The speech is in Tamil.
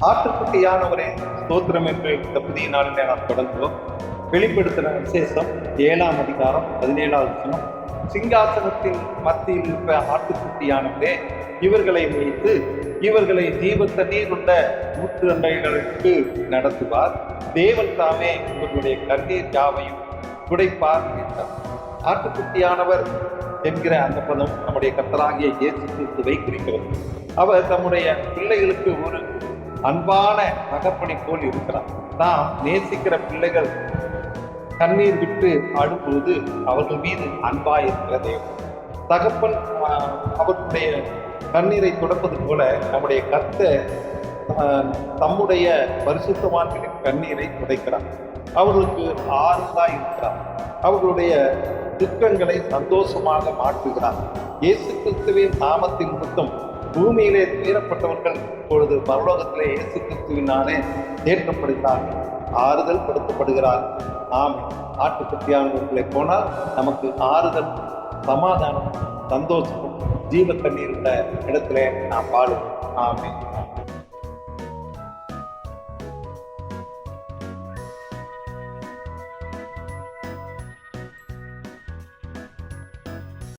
ஆட்டுக்குட்டியானவரே ஸ்தோத்திரம் என்று இந்த புதிய நாளிலே நாம் தொடங்குவோம். வெளிப்படுத்தின விசேஷம் 7ஆம் அதிகாரம் 17வது வசனம். சிங்காசனத்தின் மத்தியில் இருக்கிற ஆட்டுக்குட்டியானவரே இவர்களை வைத்து இவர்களை ஜீவ தண்ணீர் உள்ள ஊற்றுண்டைகளுக்கு நடத்துவார். தேவன் தாமே இவர்களுடைய கண்ணீர் யாவையும் துடைப்பார் என்றார். ஆட்டுக்குட்டியானவர் என்கிற அந்த பதம் நம்முடைய கர்த்தராகிய இயேசு கிறிஸ்துவை குறிக்கிறது. அவர் தம்முடைய பிள்ளைகளுக்கு ஒரு அன்பான தகப்பனை போல் இருக்கிறார். நாம் நேசிக்கிற பிள்ளைகள் கண்ணீர் விட்டு அழும்போது அவர்கள் மீது அன்பாய் இருக்கிற தேவன் தகப்பன் அவர்களுடைய கண்ணீரை துடைப்பது போல நம்முடைய கர்த்தர் தம்முடைய பரிசுத்தவான்களின் கண்ணீரை துடைக்கிறார். அவர்களுக்கு ஆறுதலாய் இருக்கிறார். அவர்களுடைய துக்கங்களை சந்தோஷமாக மாற்றுகிறார். இயேசு கிறிஸ்துவின் நாமத்தின் நிமித்தம் பூமியிலே துயரப்பட்டவர்கள் இப்பொழுது பரலோகத்திலே இயேசு கிறிஸ்துவினாலே தேற்றப்படுகிறார்கள், ஆறுதல் படுத்தப்படுகிறார். ஆமே. ஆட்டுக்குட்டியானவர்களை போனால் நமக்கு ஆறுதல், சமாதானம், சந்தோஷம், ஜீவ தண்ணீர் உள்ள இடத்துல நாம் வாழும். ஆமே.